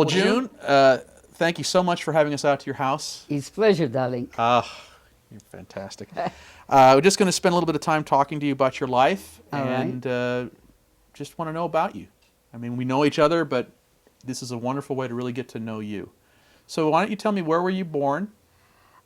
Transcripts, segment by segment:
Well, June, thank you so much for having us out to your house. It's a pleasure, darling. You're fantastic. We're just going to spend a little bit of time talking to you about your life All and right. just want to know about you. I mean, we know each other, but this is a wonderful way to really get to know you. So why don't you tell me, where were you born?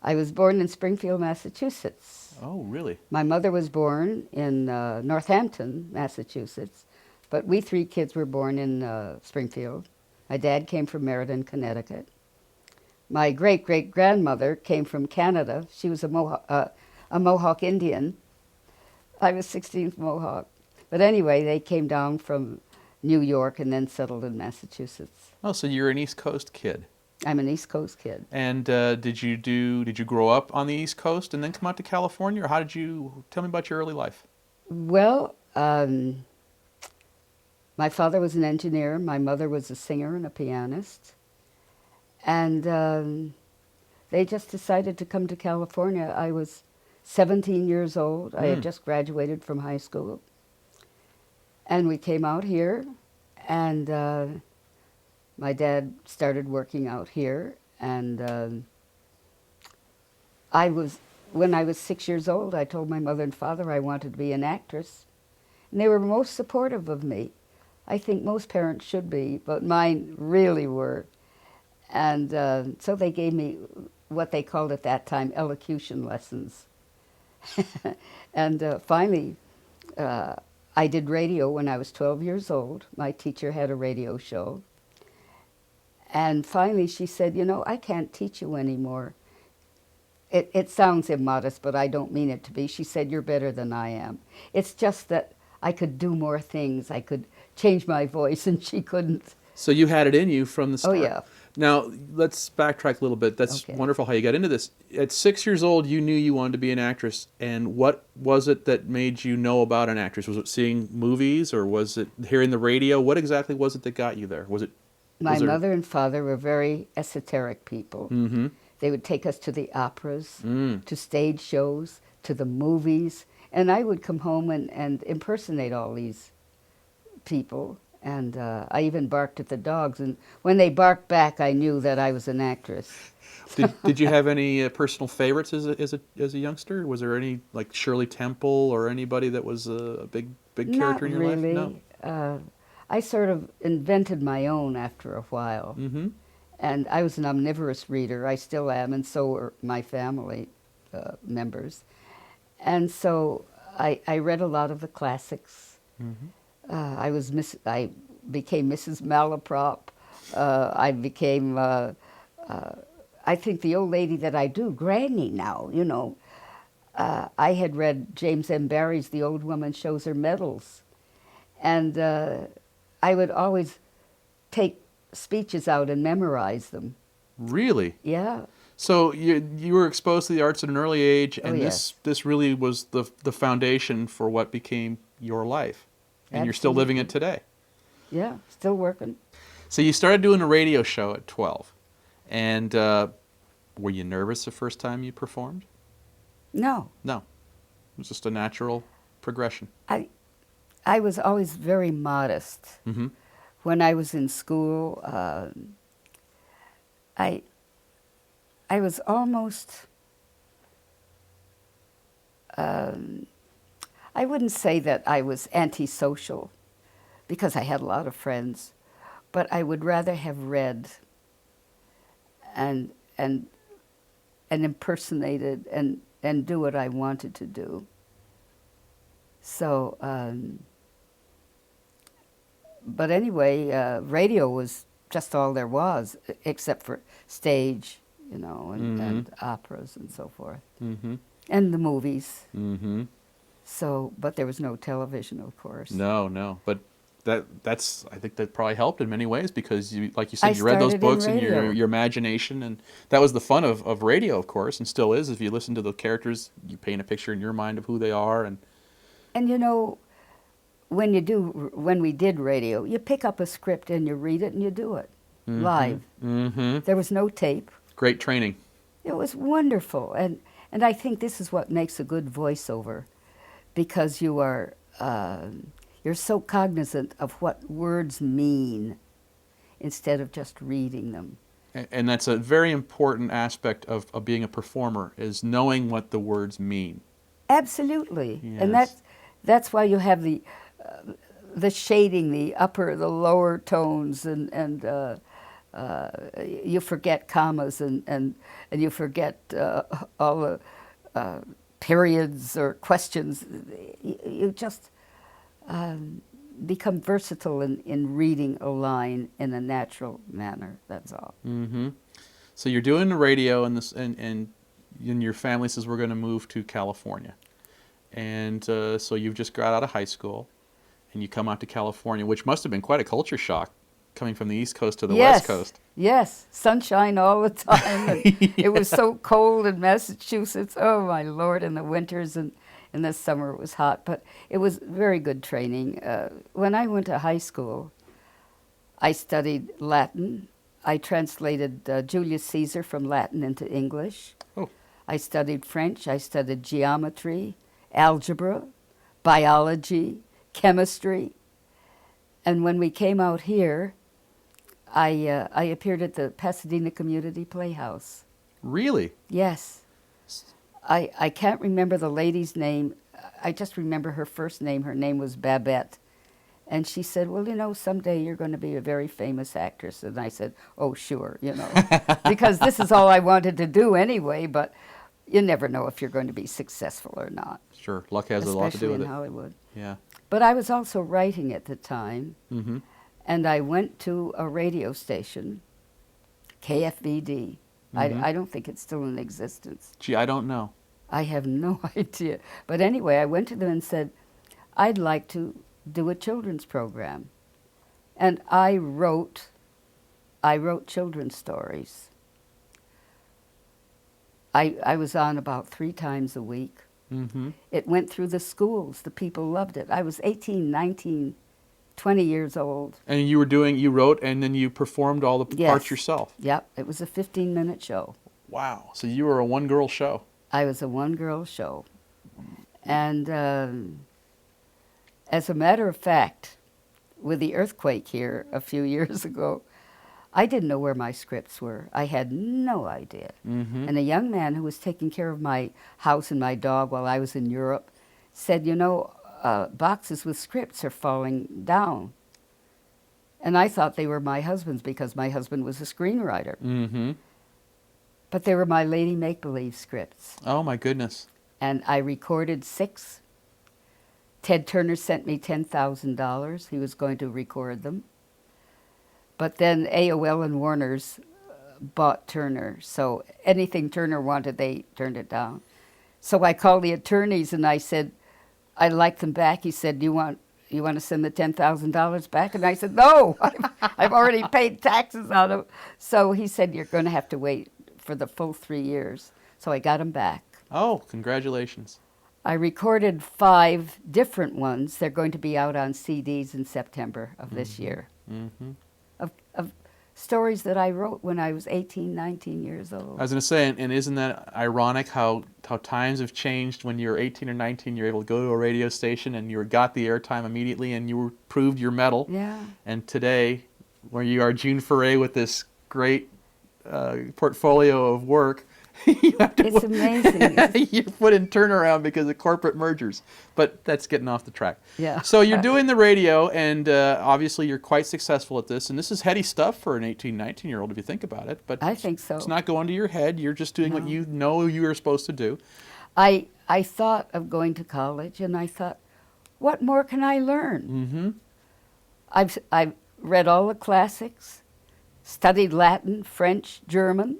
I was born in Springfield, Massachusetts. Oh, really? My mother was born in Northampton, Massachusetts, but we three kids were born in Springfield. My dad came from Meriden, Connecticut. My great-great-grandmother came from Canada. She was a Mohawk Indian. I was 16th Mohawk. But anyway, they came down from New York and then settled in Massachusetts. Oh, so you're an East Coast kid. I'm an East Coast kid. And did you grow up on the East Coast and then come out to California, or how did you, tell me about your early life? Well, my father was an engineer. My mother was a singer and a pianist. And they just decided to come to California. I was 17 years old. I had just graduated from high school. And we came out here, and my dad started working out here. And when I was 6 years old, I told my mother and father I wanted to be an actress. And they were most supportive of me. I think most parents should be, but mine really were. And so they gave me what they called at that time elocution lessons. And finally, I did radio when I was 12 years old. My teacher had a radio show. And finally she said, you know, I can't teach you anymore. It sounds immodest, but I don't mean it to be. She said, you're better than I am. It's just that I could do more things. I could change my voice, and she couldn't. So you had it in you from the start. Oh, yeah. Now, let's backtrack a little bit. That's Okay. wonderful how you got into this. At 6 years old, you knew you wanted to be an actress. And what was it that made you know about an actress? Was it seeing movies, or was it hearing the radio? What exactly was it that got you there? Was it? My mother and father were very esoteric people. Mm-hmm. They would take us to the operas, to stage shows, to the movies. And I would come home and impersonate all these people. And I even barked at the dogs. And when they barked back, I knew that I was an actress. Did you have any personal favorites as a youngster? Was there any, like Shirley Temple or anybody that was a big character in your life? Not really. I sort of invented my own after a while. Mm-hmm. And I was an omnivorous reader. I still am, and so are my family members. And so I read a lot of the classics. Mm-hmm. I became Mrs. Malaprop. I became, I think the old lady that I do, Granny now, you know. I had read James M. Barrie's The Old Woman Shows Her Medals. And I would always take speeches out and memorize them. Really? Yeah. So you were exposed to the arts at an early age, and yes. this really was the foundation for what became your life. And you're still living it today. Yeah, still working. So you started doing a radio show at 12. And were you nervous the first time you performed? No. No. It was just a natural progression. I was always very modest. Mm-hmm. When I was in school, I was almost, I wouldn't say that I was antisocial, because I had a lot of friends, but I would rather have read and impersonated and do what I wanted to do. So, but anyway, radio was just all there was, except for stage, you know, and operas and so forth, and the movies. Mm-hmm. So, but there was no television, of course. No, but that's I think that probably helped in many ways, because you, like you said, I you read those started in books and radio. your imagination, and that was the fun of radio, of course, and still is. If you listen to the characters, you paint a picture in your mind of who they are, and you know, when we did radio, you pick up a script and you read it and you do it live. Mm-hmm. There was no tape. Great training. It was wonderful, and I think this is what makes a good voiceover, because you are you're so cognizant of what words mean. instead of just reading them. And that's a very important aspect of being a performer, is knowing what the words mean. Absolutely. And Yes. that's why you have the shading, the upper, the lower tones, and you forget commas, and you forget all the periods or questions. You just become versatile in reading a line in a natural manner. That's all. Mm-hmm. So you're doing the radio, and your family says we're going to move to California, and so you've just got out of high school, and you come out to California, which must have been quite a culture shock, coming from the East Coast to the West Coast. Yes, sunshine all the time. And Yes. It was so cold in Massachusetts. Oh my Lord! In the winters, and in the summer it was hot. But it was very good training. When I went to high school, I studied Latin. I translated Julius Caesar from Latin into English. Oh. I studied French. I studied geometry, algebra, biology, chemistry. And when we came out here, I appeared at the Pasadena Community Playhouse. Really? Yes. I can't remember the lady's name. I just remember her first name. Her name was Babette. And she said, well, you know, someday you're going to be a very famous actress. And I said, oh, sure, you know, because this is all I wanted to do anyway, but you never know if you're going to be successful or not. Sure. Luck has a lot to do with Especially it. in Hollywood. Yeah. But I was also writing at the time, Mm-hmm. and I went to a radio station, KFVD. Mhm. I don't think it's still in existence. Gee, I don't know. I have no idea. But anyway, I went to them and said, I'd like to do a children's program. And I wrote children's stories. I was on about 3 times a week. Mm-hmm. It went through the schools. The people loved it. I was 18, 19, 20 years old. And you wrote, and then you performed all the Yes. parts yourself. Yep, it was a 15-minute show. Wow. So you were a one-girl show. I was a one-girl show. And as a matter of fact, with the earthquake here a few years ago, I didn't know where my scripts were. I had no idea. Mm-hmm. And a young man who was taking care of my house and my dog while I was in Europe said, you know, boxes with scripts are falling down. And I thought they were my husband's because my husband was a screenwriter. Mm-hmm. But they were my Lady Make-Believe scripts. Oh, my goodness. And I recorded 6. Ted Turner sent me $10,000. He was going to record them. But then AOL and Warner's bought Turner. So anything Turner wanted, they turned it down. So I called the attorneys and I said, I'd like them back. He said, you want to send the $10,000 back? And I said, no, I've already paid taxes on them. So he said, you're going to have to wait for the full 3 years. So I got them back. Oh, congratulations. I recorded 5 different ones. They're going to be out on CDs in September of this year. Mm-hmm. Of stories that I wrote when I was 18, 19 years old. I was going to say, and isn't that ironic how times have changed? When you're 18 or 19, you're able to go to a radio station and you got the airtime immediately and you proved your mettle. Yeah. And today, where you are June Foray with this great portfolio of work, you have to It's amazing. you're put in turnaround because of corporate mergers. But that's getting off the track. Yeah. So you're doing the radio, and obviously you're quite successful at this. And this is heady stuff for an 18, 19-year-old if you think about it. But I think so. It's not going to your head. You're just doing what No. you know you are supposed to do. I thought of going to college, and I thought, what more can I learn? Mm-hmm. I've read all the classics, studied Latin, French, German.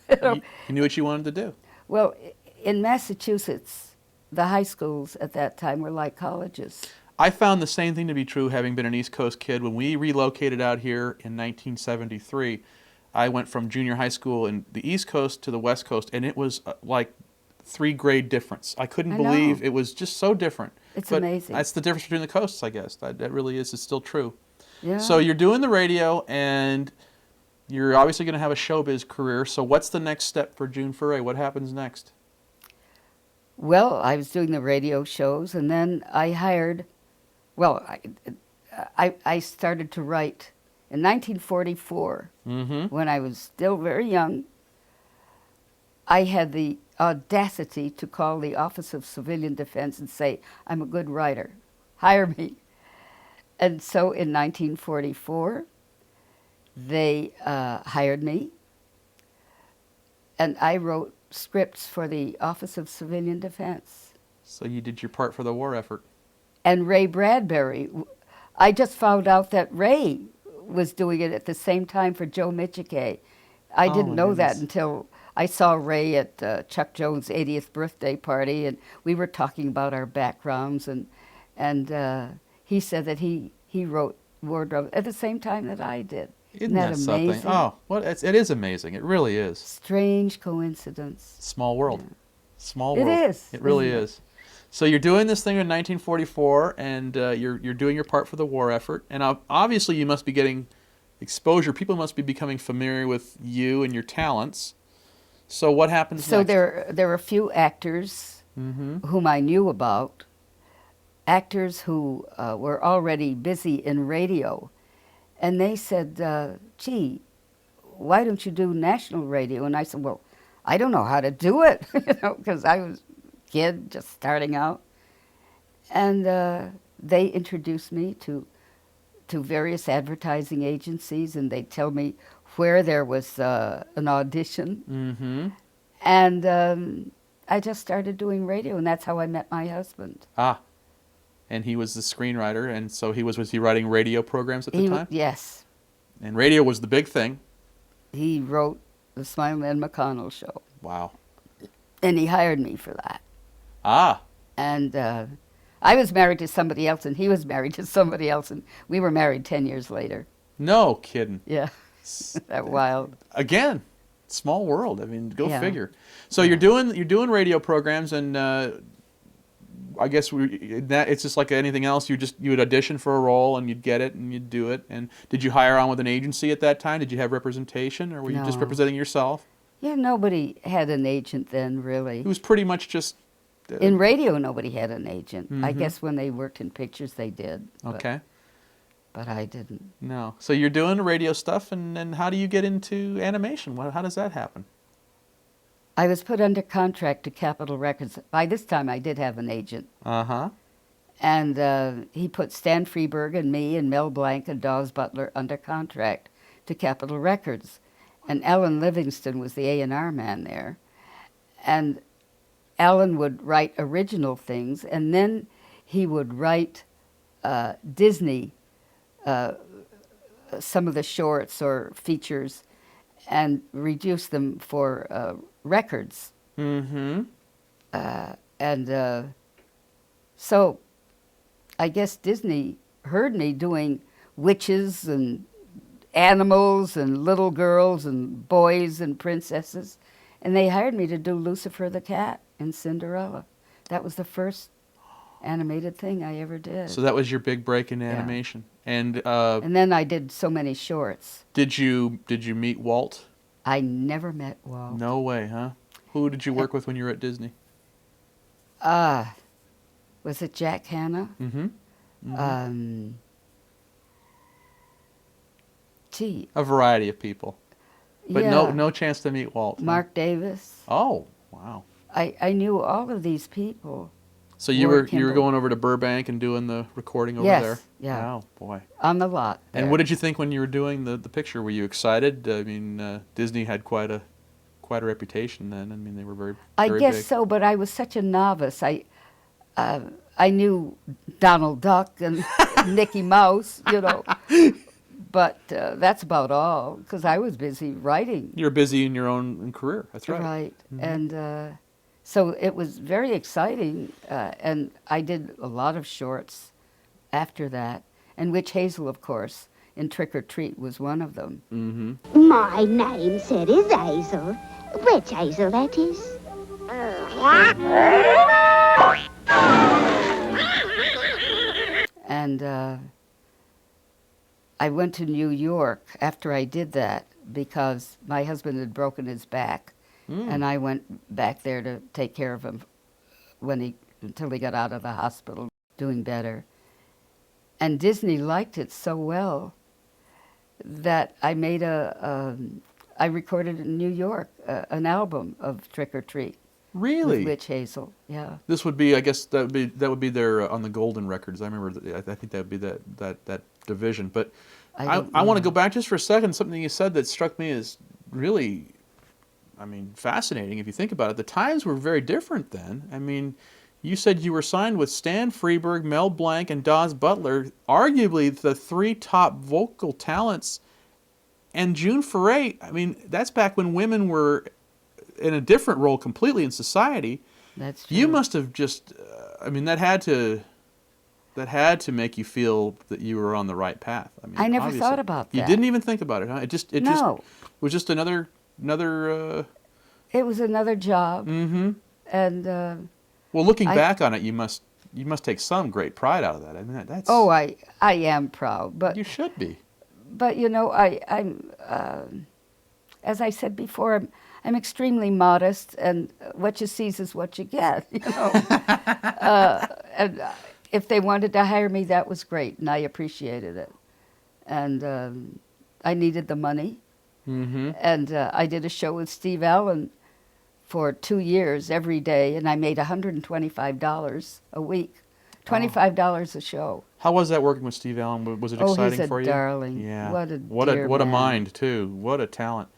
You knew what you wanted to do. Well, in Massachusetts, the high schools at that time were like colleges. I found the same thing to be true, having been an East Coast kid. When we relocated out here in 1973, I went from junior high school in the East Coast to the West Coast, and it was like 3-grade difference. I couldn't I believe know. it was just so different. It's But amazing. that's the difference between the coasts, I guess. That really is. It's still true. Yeah. So you're doing the radio, and you're obviously going to have a showbiz career. So what's the next step for June Foray? What happens next? Well, I was doing the radio shows, and then I hired, well, I started to write In 1944, when I was still very young, I had the audacity to call the Office of Civilian Defense and say, I'm a good writer, hire me. And so in 1944, they hired me, and I wrote scripts for the Office of Civilian Defense. So you did your part for the war effort. And Ray Bradbury, I just found out that Ray was doing it at the same time for Joe Michike. I didn't know that until I saw Ray at Chuck Jones' 80th birthday party, and we were talking about our backgrounds, and he said that he wrote war drama at the same time that I did. Isn't that amazing? something? Oh, well, it is amazing. It really is. Strange coincidence. Small world. Yeah. Small It world. is, It really isn't it? is. So you're doing this thing in 1944, and you're doing your part for the war effort, and obviously you must be getting exposure. People must be becoming familiar with you and your talents. So what happens So next? there were a few actors whom I knew about, actors who were already busy in radio, and they said, gee, why don't you do national radio? And I said, well, I don't know how to do it, because I was a kid just starting out. And they introduced me to various advertising agencies, and they'd tell me where there was an audition. And I just started doing radio, and that's how I met my husband. Ah, and he was the screenwriter, and so was he writing radio programs at the time? Yes. And radio was the big thing. He wrote the Smileman McConnell show. Wow. And he hired me for that. Ah. And I was married to somebody else, and he was married to somebody else, and we were married 10 years later. No kidding. Yeah. That wild. Again, small world. I mean, go Yeah. figure. So you're doing radio programs, and I guess it's just like anything else. You would audition for a role, and you'd get it, and you'd do it. And did you hire on with an agency at that time? Did you have representation, or were you just No. representing yourself? Yeah, nobody had an agent then, really. It was pretty much just. In radio, nobody had an agent. I guess when they worked in pictures, they did. Okay. But I didn't. No. So you're doing radio stuff, and then how do you get into animation? How does that happen? I was put under contract to Capitol Records. By this time, I did have an agent. Uh-huh. And he put Stan Freeberg and me and Mel Blanc and Dawes Butler under contract to Capitol Records. And Alan Livingston was the A&R man there. And Alan would write original things, and then he would write Disney, some of the shorts or features, and reduce them for records. So I guess Disney heard me doing witches and animals and little girls and boys and princesses, and they hired me to do Lucifer the Cat and Cinderella. That was the first animated thing I ever did. So that was your big break in animation. And then I did so many shorts. did you meet Walt? I never met Walt. No way, huh? Who did you work with when you were at Disney? Was it Jack Hanna? Gee. A variety of people. But Yeah. no chance to meet Walt. huh? Mark Davis. Oh, wow. I knew all of these people. So you Ward were Kimball. going over to Burbank and doing the recording over Yes, there? yeah. Wow, boy. On the lot. And there. what did you think when you were doing the picture? Were you excited? I mean, Disney had quite a reputation then. I mean, they were very I very guess big. so, but I was such a novice. I knew Donald Duck and Mickey Mouse, but that's about all, because I was busy writing. You're busy in your own career. That's right. Right. And so it was very exciting, and I did a lot of shorts after that, and Witch Hazel, of course, in Trick or Treat was one of them. My name, sir, is Hazel. Which Hazel, that is. And I went to New York after I did that because my husband had broken his back, and I went back there to take care of him until he got out of the hospital, doing better. And Disney liked it so well that I made I recorded in New York an album of Trick or Treat Really? with Witch Hazel. Yeah. This would be, I guess, that would be their on the Golden Records. I remember. I think that would be that division. But I don't want to know. go back just for a second. Something you said that struck me as really, I mean, fascinating. If you think about it, the times were very different then. I mean, you said you were signed with Stan Freberg, Mel Blanc, and Dawes Butler, arguably the three top vocal talents. And June Foray, I mean, that's back when women were in a different role completely in society. That's true. You must have just, I mean, that had to make you feel that you were on the right path. I mean, I never obviously. thought about You that. didn't even think about it, huh? It No. was just another. It was another job, Mm-hmm. and Well, looking I- back on it, you must take some great pride out of that. I mean, that's. oh, I am proud, but You should be. you know, I'm as I said before, I'm extremely modest, and what you see is what you get. You know, and if they wanted to hire me, that was great, and I appreciated it. And I needed the money, Mm-hmm. and I did a show with Steve Allen for 2 years every day, and I made $125 a week, $25 a show. How was that working with Steve Allen? Was it Oh, exciting he's a for you? darling. Yeah. What a what a dear what a man. mind too. What a talent.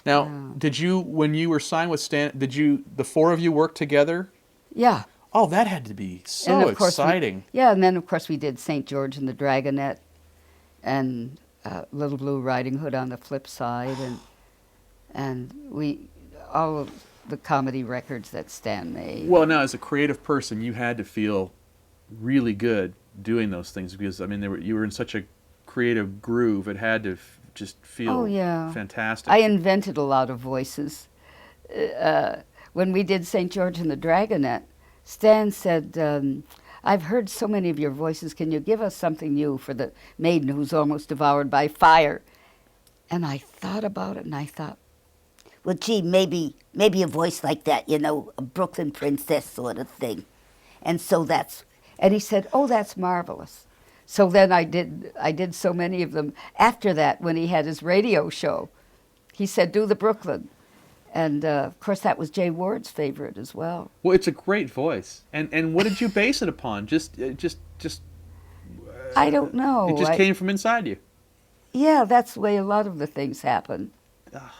Now, Yeah. did you, when you were signed with Stan, the four of you work together? Yeah. Oh, that had to be so And of course exciting. Yeah, and then of course we did St. George and the Dragonette, and Little Blue Riding Hood on the flip side, and we all of the comedy records that Stan made. Well, now as a creative person, you had to feel really good doing those things because I mean, you were in such a creative groove. It had to just feel Oh, yeah. fantastic. I invented a lot of voices. When we did St. George and the Dragonette, Stan said, I've heard so many of your voices. Can you give us something new for the maiden who's almost devoured by fire? And I thought about it, and I thought, Well, gee, maybe a voice like that, you know, a Brooklyn princess sort of thing. And so that's, and he said, oh, that's marvelous. So then I did so many of them. After that, when he had his radio show, he said, do the Brooklyn. And of course, that was Jay Ward's favorite as well. Well, it's a great voice. And what did you base it upon? Just I don't know. it just came from inside you. Yeah, that's the way a lot of the things happen. Ah.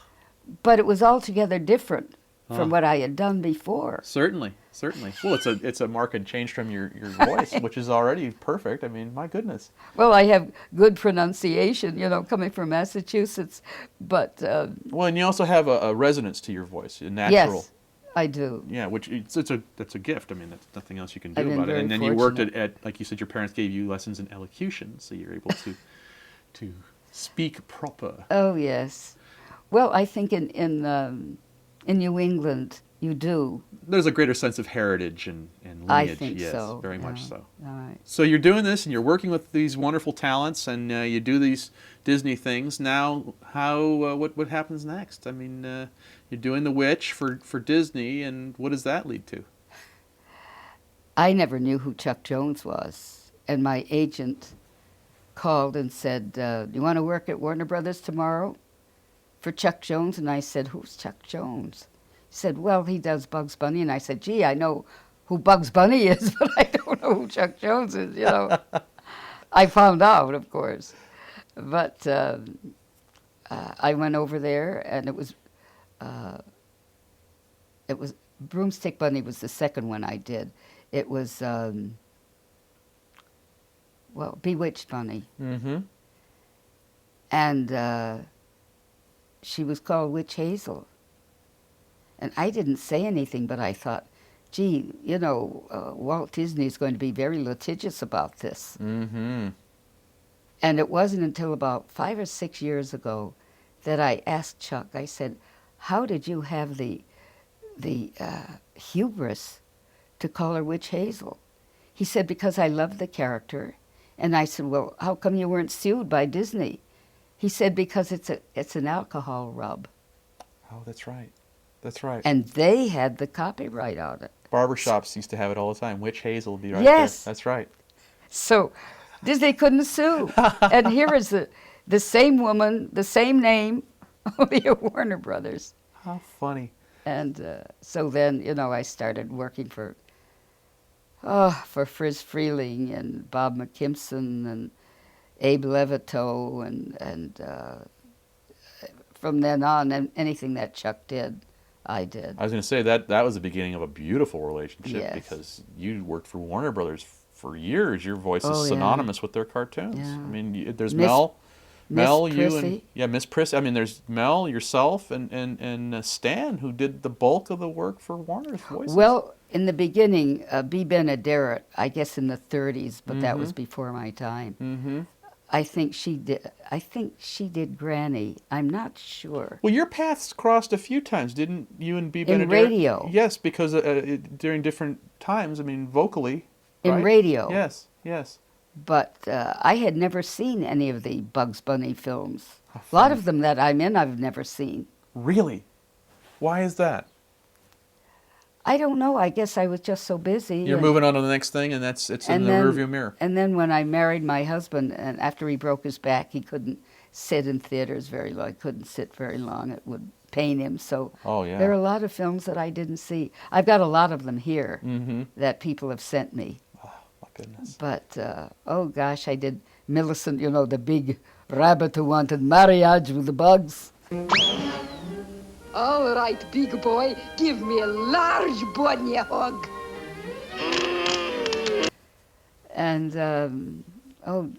But it was altogether different from Ah. what I had done before. Certainly. Well, it's a marked change from your voice, which is already perfect. I mean, my goodness. Well, I have good pronunciation, you know, coming from Massachusetts, but Well, and you also have a resonance to your voice, a natural. yes, I do. Yeah, which that's a gift. I mean, that's nothing else you can I've do been about it. very And then you worked fortunate. at like you said, your parents gave you lessons in elocution, so you're able to speak proper. Oh, yes. Well, I think in New England, you do. There's a greater sense of heritage and lineage. I think yes, so. very much yeah. so. All right. So you're doing this, and you're working with these wonderful talents, and you do these Disney things. Now, how what happens next? I mean, you're doing The Witch for Disney, and what does that lead to? I never knew who Chuck Jones was, and my agent called and said, "Do you want to work at Warner Brothers tomorrow for Chuck Jones?" And I said, "Who's Chuck Jones?" He said, "Well, he does Bugs Bunny." And I said, "Gee, I know who Bugs Bunny is, but I don't know who Chuck Jones is." You know, I found out, of course, but I went over there, and it was Broomstick Bunny was the second one I did. It was Bewitched Bunny. Mm-hmm. And she was called Witch Hazel. And I didn't say anything, but I thought, gee, you know, Walt Disney is going to be very litigious about this. Mm-hmm. And it wasn't until about 5 or 6 years ago that I asked Chuck, I said, how did you have the hubris to call her Witch Hazel? He said, because I loved the character. And I said, well, how come you weren't sued by Disney? He said, because it's an alcohol rub. Oh, that's right. That's right. And they had the copyright on it. Barbershops used to have it all the time. Witch Hazel would be right Yes. there. That's right. So Disney couldn't sue. And here is the The same woman, the same name, only at Warner Brothers. How funny. And so then, I started working for Friz Freeling and Bob McKimson and Abe Levitow, and from then on, and anything that Chuck did, I did. I was going to say that was the beginning of a beautiful relationship Yes. because you worked for Warner Brothers for years. Your voice is Oh, yeah. synonymous with their cartoons. Yeah. I mean, there's Miss- Mel, Miss you, and Prissy. Miss Prissy. I mean, there's Mel, yourself, and Stan, who did the bulk of the work for Warner's voices. Well, in the beginning, B. Benaderet, I guess in the 30s, but that was before my time. Mm-hmm. I think she did Granny. I'm not sure. Well, your paths crossed a few times, didn't you and B. In Benaderet? radio. Yes, because during different times, I mean, vocally. In right? radio. Yes, yes. But I had never seen any of the Bugs Bunny films. How A lot funny. of them that I'm in, I've never seen. Really? Why is that? I don't know. I guess I was just so busy. You're and- moving on to the next thing, and it's in and the then- rearview mirror. And then when I married my husband, and after he broke his back, he couldn't sit in theaters very long. Couldn't sit very long. It would pain him. So Oh, yeah. there are a lot of films that I didn't see. I've got a lot of them here Mm-hmm. that people have sent me. My goodness. But, oh gosh, I did Millicent, the big rabbit who wanted marriage with the bugs. All right, big boy, give me a large bunny hug. And,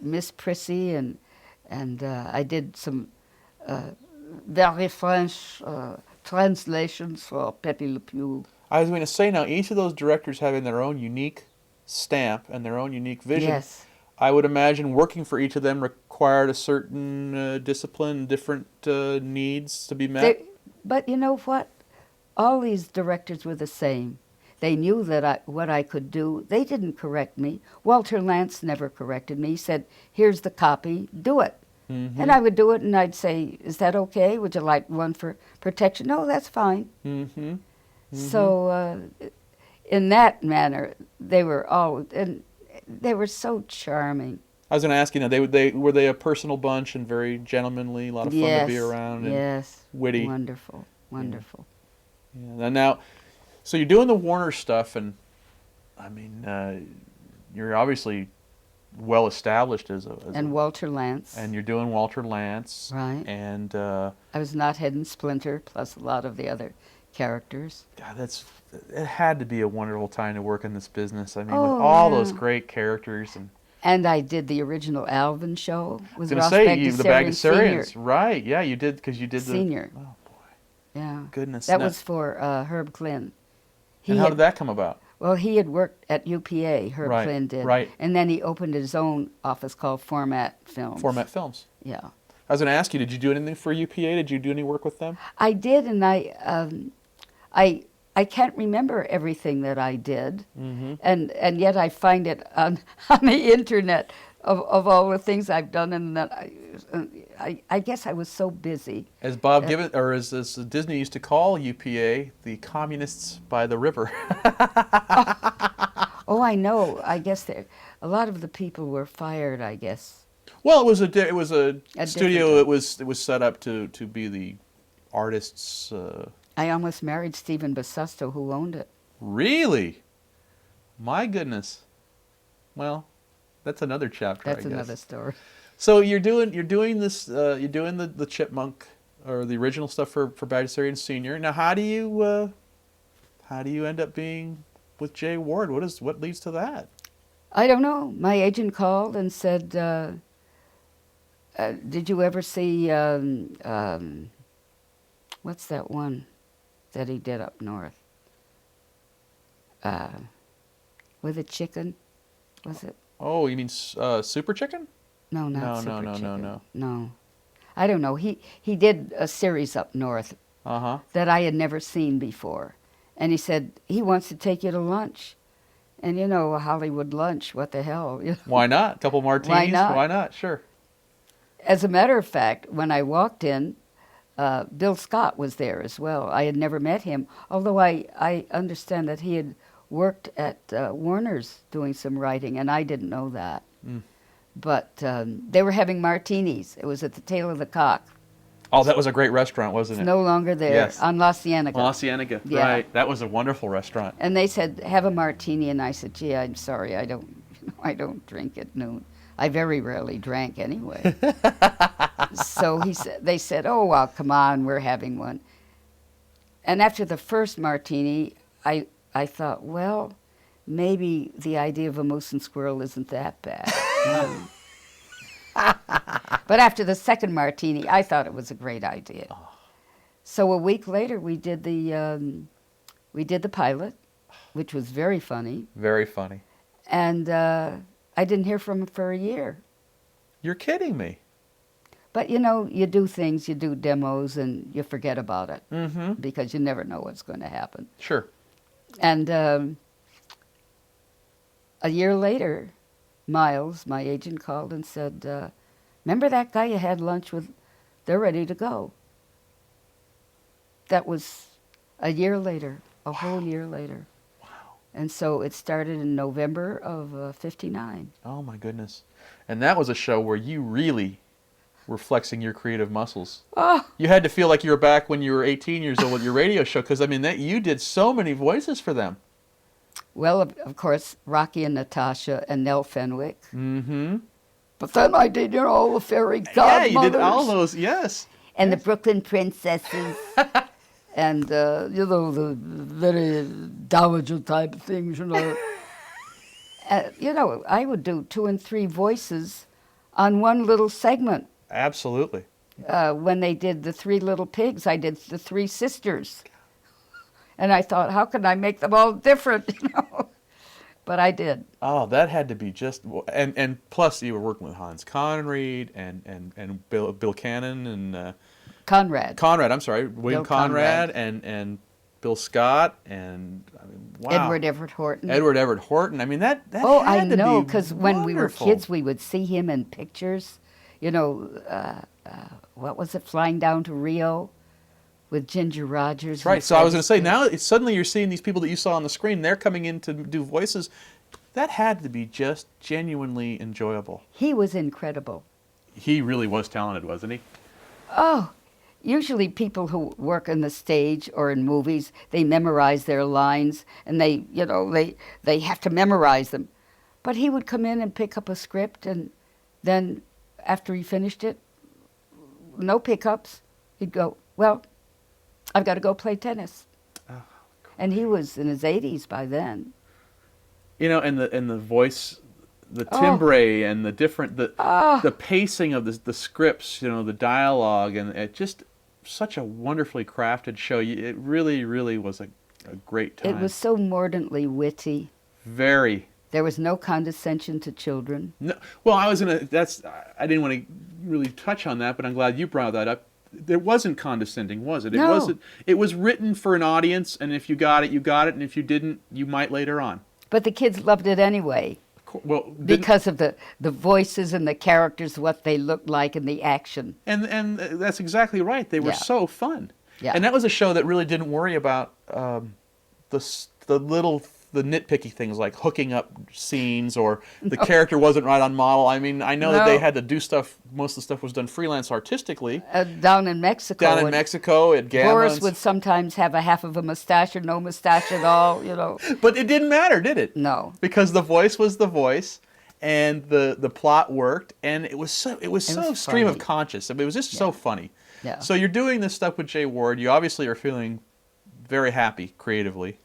Miss Prissy, and I did some very French translations for Pepe Le Pew. I was going to say now, each of those directors having their own unique stamp and their own unique vision. Yes. I would imagine working for each of them required a certain discipline, different needs to be met. But you know what? All these directors were the same. They knew that what I could do. They didn't correct me. Walter Lantz never corrected me. He said, "Here's the copy, do it." Mm-hmm. And I would do it, and I'd say, "Is that okay? Would you like one for protection?" "No, that's fine." Mm-hmm. So in that manner, they were all, and they were so charming. I was going to ask you now, were they a personal bunch and very gentlemanly, a lot of fun to be around, and Yes. witty. Wonderful. Wonderful. Yeah. And now, so you're doing the Warner stuff, and I mean, you're obviously well established And Walter Lantz. and you're doing Walter Lantz, Right. And I was Knothead and Splinter, plus a lot of the other characters. God, it had to be a wonderful time to work in this business. I mean, Oh, with all yeah. those great characters, and And I did the original Alvin show I was with going to Ross say the Bagdasarian Senior. Bagdasarians, right? Yeah, you did because you did Senior. the. Oh boy, Yeah. goodness. That Now- was for Herb Klin. And how did that come about? Well, he had worked at UPA, Herb Right, Klin did. right. And then he opened his own office called Format Films. Format Films. Yeah. I was going to ask you, did you do anything for UPA? Did you do any work with them? I did, and I can't remember everything that I did, and yet I find it on the internet of all the things I've done, and that I guess I was so busy. As Bob Gibbons, or as Disney used to call UPA, the communists by the river. Oh, I know. I guess a lot of the people were fired. I guess. Well, it was a studio. different- It was set up to be the artists. I almost married Stephen Basusto, who owned it. Really? My goodness. Well, that's another chapter. That's I guess. another story. So you're doing this. You're doing the Chipmunk or the original stuff for Bagdasarian Senior. Now, how do you end up being with Jay Ward? What leads to that? I don't know. My agent called and said, "Did you ever see what's that one that he did up north with a chicken? Was it? Oh, you mean Super Chicken? No, not No, Super no, no, Chicken. no. No, I don't know. He did a series up north Uh huh. that I had never seen before, and he said he wants to take you to lunch, and you know, a Hollywood lunch. What the hell? Why not? Couple martinis? not? Why not? Sure. As a matter of fact, when I walked in, Bill Scott was there as well. I had never met him, although I understand that he had worked at Warner's doing some writing, and I didn't know that. But they were having martinis. It was at the Tail of the Cock. Oh, that was a great restaurant, wasn't It's it? no longer there. Yes. On La Cienega. La Cienega, Yeah. right. That was a wonderful restaurant. And they said, have a martini. And I said, gee, I'm sorry, I don't drink at noon. I very rarely drank anyway. So they said, oh, well, come on, we're having one. And after the first martini, I thought, well, maybe the idea of a moose and squirrel isn't that bad. But after the second martini, I thought it was a great idea. Oh. So a week later, we did the pilot, which was very funny. Very funny. And I didn't hear from him for a year. You're kidding me. But, you know, you do things, you do demos, and you forget about it. Mm-hmm. Because you never know what's going to happen. Sure. And a year later, Miles, my agent, called and said, remember that guy you had lunch with? They're ready to go. That was a year later, a whole year later. Wow. And so it started in November of '59. Oh, my goodness. And that was a show where you really were flexing your creative muscles. Oh, You had to feel like you were back when you were 18 years old with your radio show, because, I mean, you did so many voices for them. well, of course, Rocky and Natasha and Nell Fenwick. Mm-hmm. But then I did, you know, all the fairy Yeah, godmothers. you did all those, yes. And the Brooklyn Princesses. And, you know, the very dowager type of things, you know. You know, I would do 2 and 3 voices on one little segment. Absolutely. When they did the 3 Little Pigs, I did the 3 sisters. And I thought, how can I make them all different, you know? But I did. Oh, that had to be just, and plus you were working with Hans Conried and Bill Cannon and Conrad. Conrad. I'm sorry, William Bill Conrad Conrad. and Bill Scott and I mean, wow. Edward Everett Horton. Edward Everett Horton. I mean that. Oh, I had to know, be because when we were wonderful. kids, we would see him in pictures. You know, what was it, Flying Down to Rio with Ginger Rogers? That's right. So I was going to say, now suddenly you're seeing these people that you saw on the screen. They're coming in to do voices. That had to be just genuinely enjoyable. He was incredible. He really was talented, wasn't he? Oh, usually people who work on the stage or in movies, they memorize their lines and they, you know, they have to memorize them. But he would come in and pick up a script, and then after he finished it, no pickups, he'd go, well, I've got to go play tennis. Oh, and he was in his 80s by then. You know, and the voice, the Oh. timbre, and the different the pacing of the scripts, you know, the dialogue, and it just such a wonderfully crafted show. It really, really was a great time. It was so mordantly witty. Very. There was no condescension to children. No, well, I didn't want to really touch on that, but I'm glad you brought that up. There wasn't condescending, was it? It No. wasn't. It was written for an audience, and if you got it, you got it, and if you didn't, you might later on. But the kids loved it anyway. Well, didn't- Because of the voices and the characters, what they looked like, and the action. and that's exactly right. They were Yeah. so fun. Yeah. And that was a show that really didn't worry about the nitpicky things like hooking up scenes or the character wasn't right on model. I mean, I know that they No. had to do stuff. Most of the stuff was done freelance artistically. Down in Mexico. Down in and Mexico at Gamma. Boris would sometimes have a half of a mustache or no mustache at all, you know. But it didn't matter, did it? No. Because the voice was the voice, and the plot worked, and it was so stream of funny. conscious. I mean, it was just so funny. Yeah. So you're doing this stuff with Jay Ward. You obviously are feeling very happy creatively.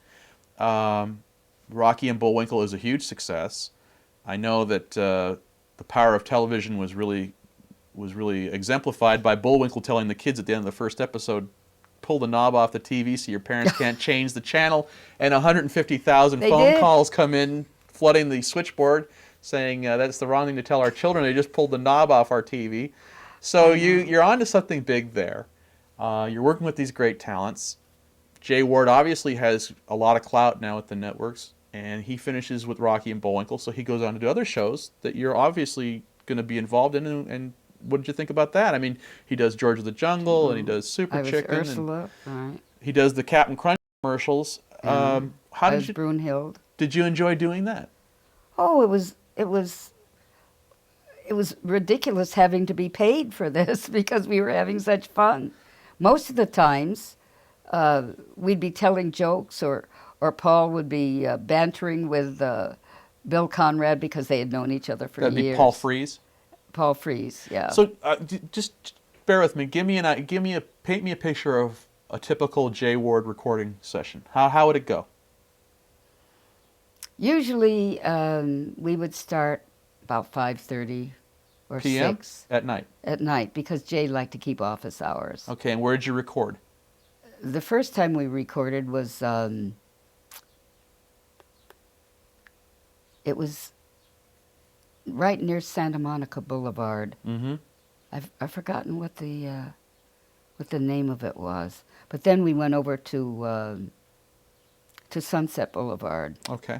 Rocky and Bullwinkle is a huge success. I know that the power of television was really exemplified by Bullwinkle telling the kids at the end of the first episode, pull the knob off the TV so your parents can't change the channel, and 150,000 They phone did. calls come in flooding the switchboard saying that's the wrong thing to tell our children. They just pulled the knob off our TV. So you're onto something big there. You're working with these great talents. Jay Ward obviously has a lot of clout now at the networks, and he finishes with Rocky and Bullwinkle, so he goes on to do other shows that you're obviously going to be involved in. And what did you think about that? I mean, he does George of the Jungle, and he does Super I was Chicken. Ursula. All right. And he does the Captain Crunch commercials. How I did was you Brunhild. did you enjoy doing that? Oh, it was it was ridiculous having to be paid for this because we were having such fun. Most of the times, we'd be telling jokes, or Paul would be bantering with Bill Conrad because they had known each other for years. That'd be Paul Frees. Paul Frees, yeah. So just bear with me. Paint me a picture of a typical J Ward recording session. How would it go? Usually, we would start about 5:30 or PM? 6 At night. at night because Jay liked to keep office hours. Okay, and where did you record? The first time we recorded was it was right near Santa Monica Boulevard. Mm-hmm. I've forgotten what the name of it was, but then we went over to Sunset Boulevard Okay.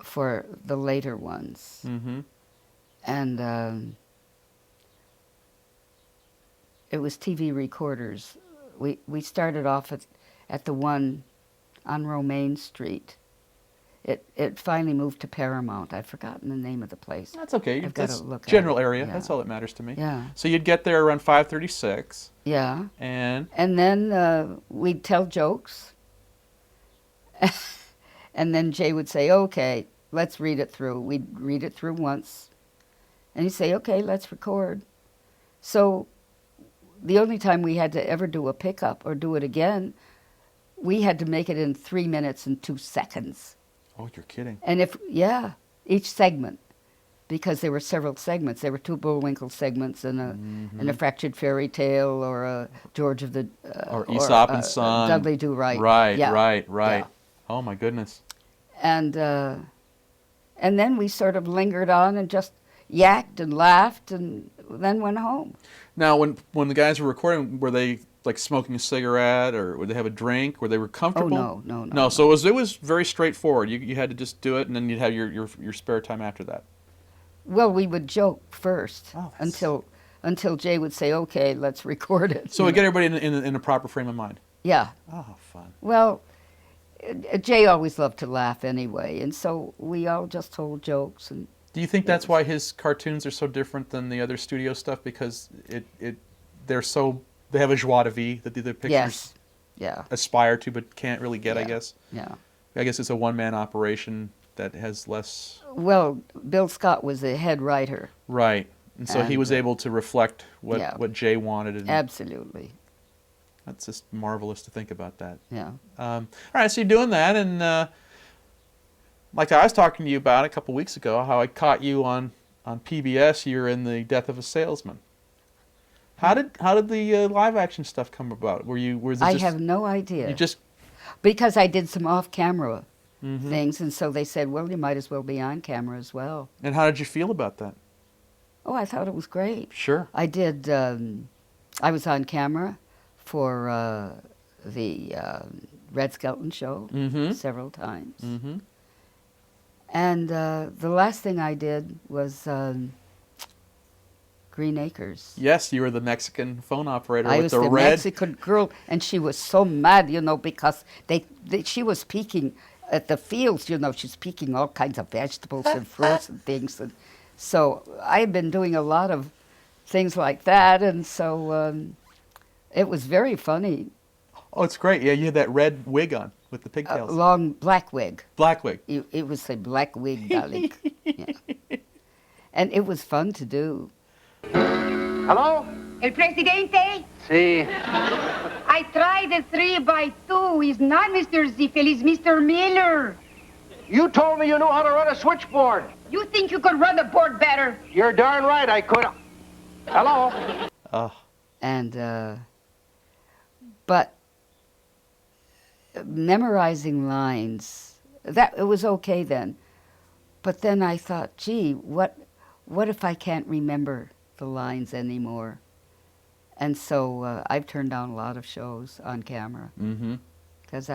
for the later ones, Mm-hmm. and it was TV recorders. We started off at the one on Romaine Street. It finally moved to Paramount. I've forgotten the name of the place. That's okay. I've got That's to look at general it. area. Yeah. That's all that matters to me. Yeah. So you'd get there around 5:36, Yeah. and And then we'd tell jokes. And then Jay would say, okay, let's read it through. We'd read it through once. And he'd say, okay, let's record. So the only time we had to ever do a pickup or do it again, we had to make it in 3 minutes and 2 seconds. oh, you're kidding. And each segment, because there were several segments. There were 2 Bullwinkle segments and a fractured fairy tale or a George of the Or Aesop and Son. Dudley Do Right. Right, Yeah. right. Yeah. Oh my goodness. And then we sort of lingered on and just yacked and laughed and then went home. Now, when the guys were recording, were they like smoking a cigarette, or would they have a drink? Were they comfortable? Oh, no. No, so it was very straightforward. You had to just do it, and then you'd have your spare time after that. Well, we would joke first Oh, that's- until Jay would say, okay, let's record it. So we get everybody in a proper frame of mind. Yeah. Oh, fun. Well, Jay always loved to laugh anyway, and so we all just told jokes. And Do you think that's why his cartoons are so different than the other studio stuff? Because they have a joie de vivre that the other pictures yes, yeah, aspire to but can't really get, I Yeah. guess. yeah. I guess it's a one-man operation that has less... Well, Bill Scott was the head writer. Right. And so he And, was able to reflect yeah. what Jay wanted. And Absolutely, that's just marvelous to think about that. yeah. All right, so you're doing that, and like I was talking to you about a couple weeks ago, how I caught you on PBS. You're in The Death of a Salesman. How did the live action stuff come about? I have no idea. You just Because I did some off-camera Mhm. things, and so they said, well, you might as well be on camera as well. And how did you feel about that? Oh, I thought it was great. Sure. I did, I was on camera for the Red Skelton show Mhm. several times. Mm-hmm. And the last thing I did was Green Acres. Yes, you were the Mexican phone operator I with was the the red. Mexican girl, and she was so mad, because she was peeking at the fields, she's peeking all kinds of vegetables and fruits and things. And so I had been doing a lot of things like that, and so it was very funny. Oh, it's great. Yeah, you had that red wig on with the pigtails. Long black wig. Black wig. It was a black wig, darling. Yeah. And it was fun to do. Hello? El Presidente? Sí. I tried the 3x2. It's not Mr. Ziffel, it's Mr. Miller. You told me you knew how to run a switchboard. You think you could run the board better? You're darn right I could. Hello? And, but memorizing lines, it was okay then. But then I thought, gee, what if I can't remember the lines anymore? And so I've turned down a lot of shows on camera. Mm-hmm. Because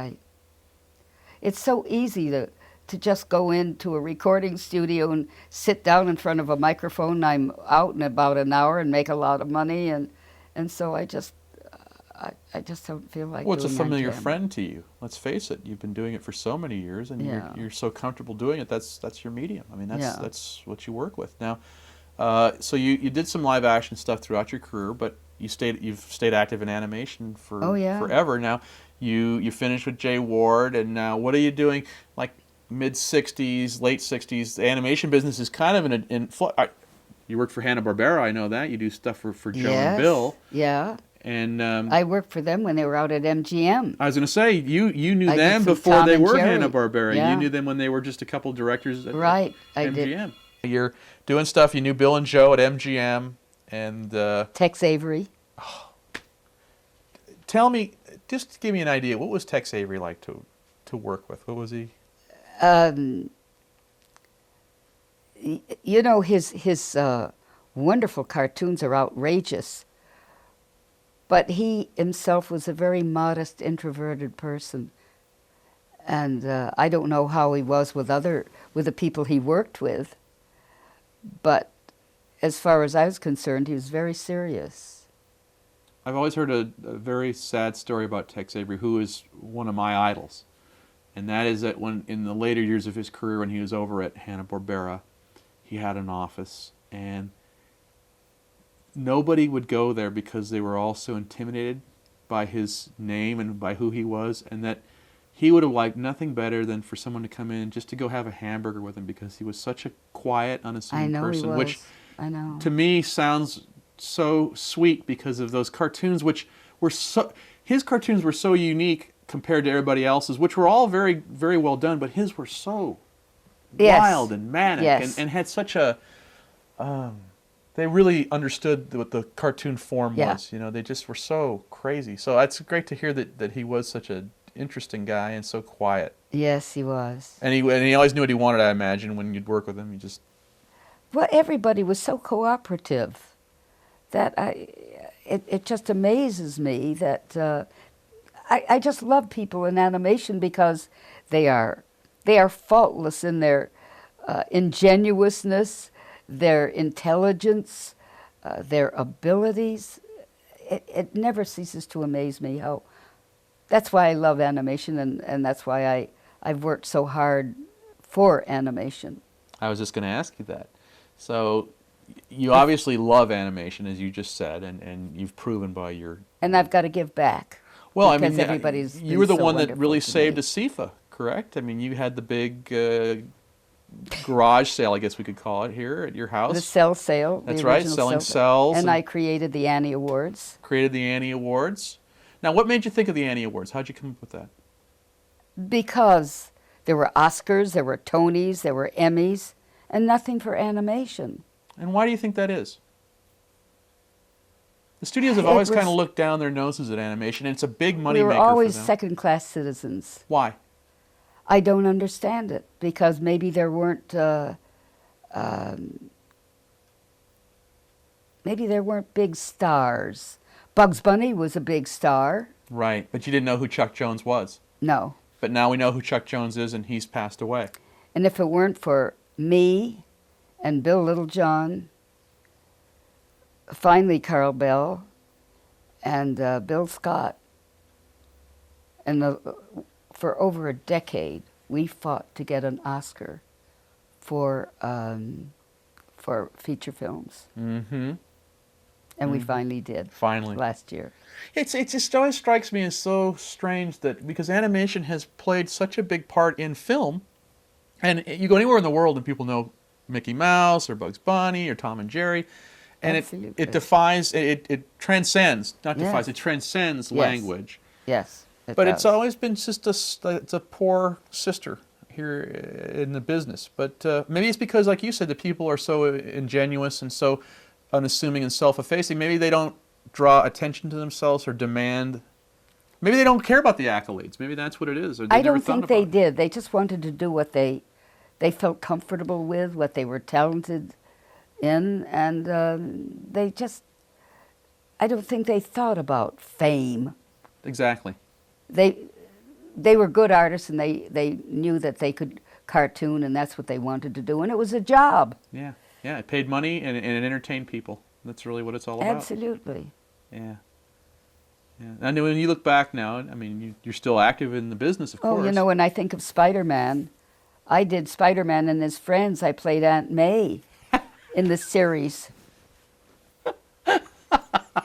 it's so easy to just go into a recording studio and sit down in front of a microphone. I'm out in about an hour and make a lot of money. And so I just don't feel like Well, it's a doing on familiar camera. friend to you. Let's face it. You've been doing it for so many years, and Yeah. you're so comfortable doing it. That's your medium. I mean, Yeah. that's what you work with now. So you did some live action stuff throughout your career, but you've stayed active in animation for Oh, yeah. forever. Now you finished with Jay Ward, and now what are you doing? Like mid '60s, late '60s, the animation business is kind of in you work for Hanna-Barbera, I know that. You do stuff for Joe and Yes. Bill. Yeah. And I worked for them when they were out at MGM. I was going to say, you knew I did them some before Tom they and were Jerry. Hanna-Barbera. Yeah. You knew them when they were just a couple directors at Right, I did. MGM. You're doing stuff. You knew Bill and Joe at MGM. And Tex Avery. tell me, just give me an idea, what was Tex Avery like to work with? What was he? You know, his wonderful cartoons are outrageous. But he himself was a very modest, introverted person. And I don't know how he was with the people he worked with. But as far as I was concerned, he was very serious. I've always heard a very sad story about Tex Avery, who is one of my idols. And that is that when in the later years of his career, when he was over at Hanna-Barbera, he had an office, and nobody would go there because they were all so intimidated by his name and by who he was, and that he would have liked nothing better than for someone to come in just to go have a hamburger with him, because he was such a quiet, unassuming I know person, he was. which I know. to me sounds so sweet because of those cartoons, which were his cartoons were so unique compared to everybody else's, which were all very, very well done, but his were so Yes. wild and manic, Yes. and had such a they really understood what the cartoon form Yeah. was. You know, they just were so crazy. So it's great to hear that he was such an interesting guy and so quiet. Yes, he was. And he always knew what he wanted, I imagine, when you'd work with him. He just Well, everybody was so cooperative that it just amazes me that I just love people in animation because they are faultless in their ingenuousness, their intelligence, their abilities. It never ceases to amaze me how. That's why I love animation, and that's why I've worked so hard for animation. I was just going to ask you that. So you obviously love animation, as you just said, and you've proven by your... And I've got to give back. Well, I because mean, everybody's you were the been so one that wonderful really to saved me. a SIFA, correct? I mean, you had the big garage sale, I guess we could call it, here at your house. The cell sale. That's the right, original selling cell- cells. And I created the Annie Awards created the Annie Awards. Now, what made you think of the Annie Awards? How'd you come up with that? because there were Oscars, there were Tonys, there were Emmys, and nothing for animation. And why do you think that is? The studios have It always was- kind of looked down their noses at animation, and it's a big money We were maker always for them. second-class citizens. Why? I don't understand it because maybe there weren't big stars. Bugs Bunny was a big star. Right, but you didn't know who Chuck Jones was. No. But now we know who Chuck Jones is, and he's passed away. And if it weren't for me and Bill Littlejohn, finally Carl Bell, and Bill Scott, and for over a decade, we fought to get an Oscar for feature films. Mm-hmm. And we finally did. Finally. Last year. It just always strikes me as so strange that because animation has played such a big part in film, and you go anywhere in the world and people know Mickey Mouse or Bugs Bunny or Tom and Jerry, and Absolutely. it defies, it transcends, not Yes. defies, it transcends Yes. language. Yes. But it's does. always been just it's a poor sister here in the business. But maybe it's because, like you said, the people are so ingenuous and so unassuming and self-effacing. Maybe they don't draw attention to themselves or demand. Maybe they don't care about the accolades. Maybe that's what it is. Or they I never don't thought think they about it. did. They just wanted to do what they felt comfortable with, what they were talented in, and I don't think they thought about fame. Exactly. They were good artists, and they knew that they could cartoon, and that's what they wanted to do, and it was a job. Yeah. Yeah. It paid money and it entertained people. That's really what it's all about. Absolutely. Yeah. Yeah. And when you look back now, I mean, you're still active in the business, of course. Oh, you know, when I think of Spider-Man, I did Spider-Man and his friends. I played Aunt May in the series.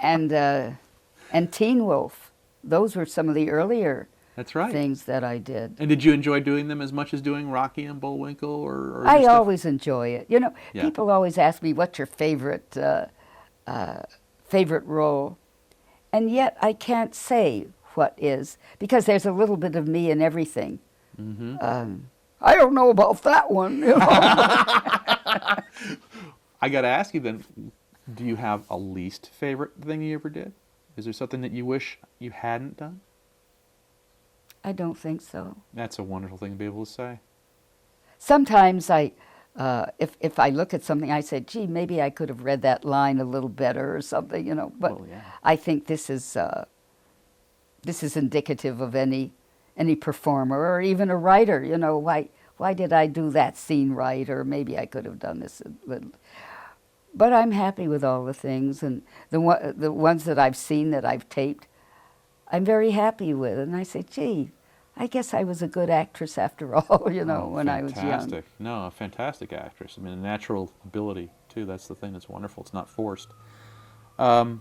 And Teen Wolf. Those were some of the earlier That's right. things that I did. And did you enjoy doing them as much as doing Rocky and Bullwinkle, or I your stuff? always enjoy it. You know, Yeah. people always ask me, what's your favorite favorite role? And yet I can't say what is, because there's a little bit of me in everything. Mm-hmm. I don't know about that one. You know? I got to ask you then, do you have a least favorite thing you ever did? Is there something that you wish you hadn't done? I don't think so. That's a wonderful thing to be able to say. Sometimes if I look at something, I say, gee, maybe I could have read that line a little better or something, you know. But Well, yeah. I think this is indicative of any performer or even a writer. You know, why did I do that scene right? Or maybe I could have done this a little. But I'm happy with all the things, and the ones that I've seen, that I've taped, I'm very happy with. And I say, gee, I guess I was a good actress after all, you know, when I was young. Fantastic. No, a fantastic actress. I mean, a natural ability, too. That's the thing that's wonderful. It's not forced. You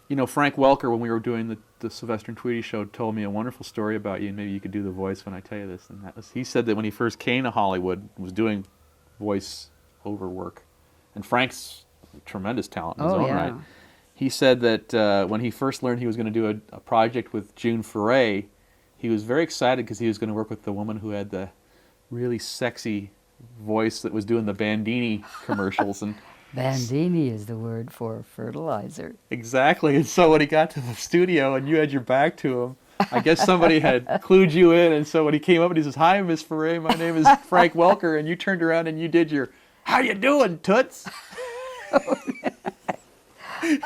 know, Frank Welker, when we were doing the Sylvester and Tweety show, told me a wonderful story about you, and maybe you could do the voice when I tell you this. And that was, he said that when he first came to Hollywood, was doing voice over work, and Frank's tremendous talent in his own right. He said that when he first learned he was going to do a project with June Foray, he was very excited because he was going to work with the woman who had the really sexy voice that was doing the Bandini commercials. And Bandini is the word for fertilizer. exactly. And so when he got to the studio and you had your back to him, I guess somebody had clued you in. And so when he came up and he says, "Hi, Miss Foray, my name is Frank Welker," and you turned around and you did your, "How you doing, Toots?"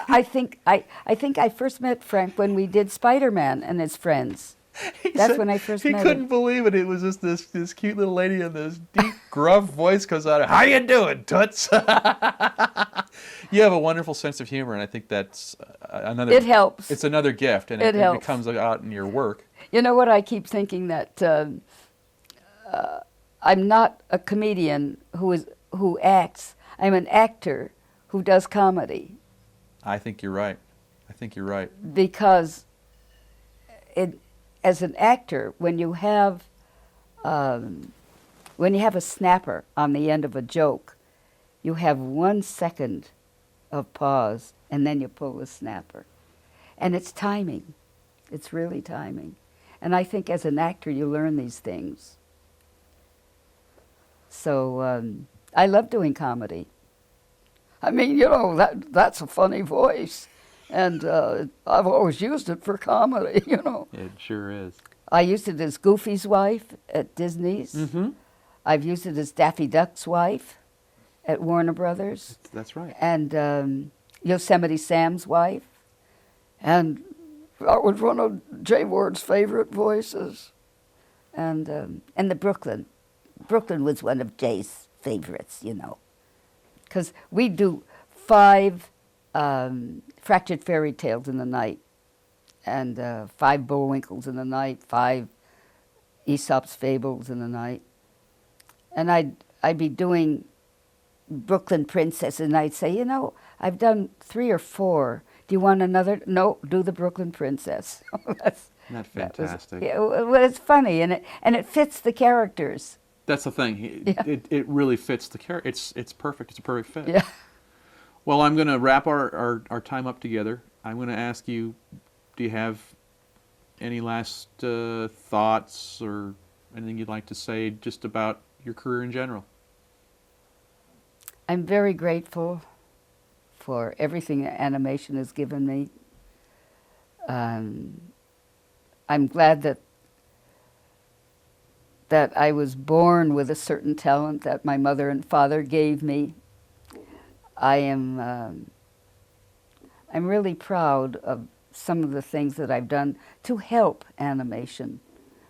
I think I first met Frank when we did Spider-Man and his friends. That's when I first met him. He couldn't believe it. It was just this cute little lady, and this deep, gruff voice comes out of, "How you doing, Toots?" You have a wonderful sense of humor, and I think that's another... It helps. It's another gift, and It helps. It comes out in your work. You know what? I keep thinking that I'm not a comedian who acts. I'm an actor who does comedy. I think you're right. I think you're right. Because as an actor, when you have a snapper on the end of a joke, you have 1 second of pause, and then you pull the snapper. And it's timing. It's really timing. And I think as an actor, you learn these things. So I love doing comedy. I mean, you know, that's a funny voice. And I've always used it for comedy, you know. It sure is. I used it as Goofy's wife at Disney's. Mm-hmm. I've used it as Daffy Duck's wife at Warner Brothers. That's right. And Yosemite Sam's wife. And that was one of Jay Ward's favorite voices. And the Brooklyn. Brooklyn was one of Jay's favorites, you know. Because we do 5 fractured fairy tales in the night, and 5 Bullwinkles in the night, 5 Aesop's fables in the night. And I'd be doing Brooklyn Princess, and I'd say, you know, I've done 3 or 4. Do you want another? No, do the Brooklyn Princess. Isn't that fantastic? Well, it's funny, and it fits the characters. That's the thing. It really fits the character. It's perfect. It's a perfect fit. Yeah. Well, I'm going to wrap our time up together. I'm going to ask you, do you have any last thoughts or anything you'd like to say just about your career in general? I'm very grateful for everything that animation has given me. I'm glad that I was born with a certain talent that my mother and father gave me. I'm really proud of some of the things that I've done to help animation,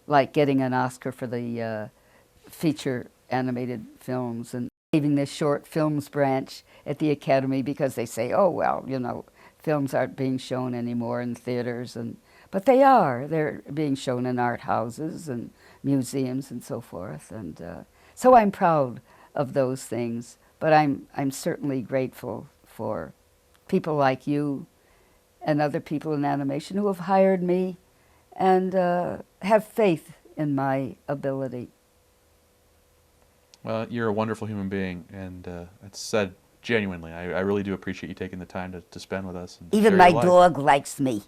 like getting an Oscar for the feature animated films and leaving the short films branch at the Academy because they say, oh, well, you know, films aren't being shown anymore in theaters, but they are. They're being shown in art houses and museums and so forth. And so I'm proud of those things. But I'm certainly grateful for people like you and other people in animation who have hired me and have faith in my ability. Well, you're a wonderful human being, and it's said genuinely. I really do appreciate you taking the time to spend with us. And Even share my your life. dog likes me.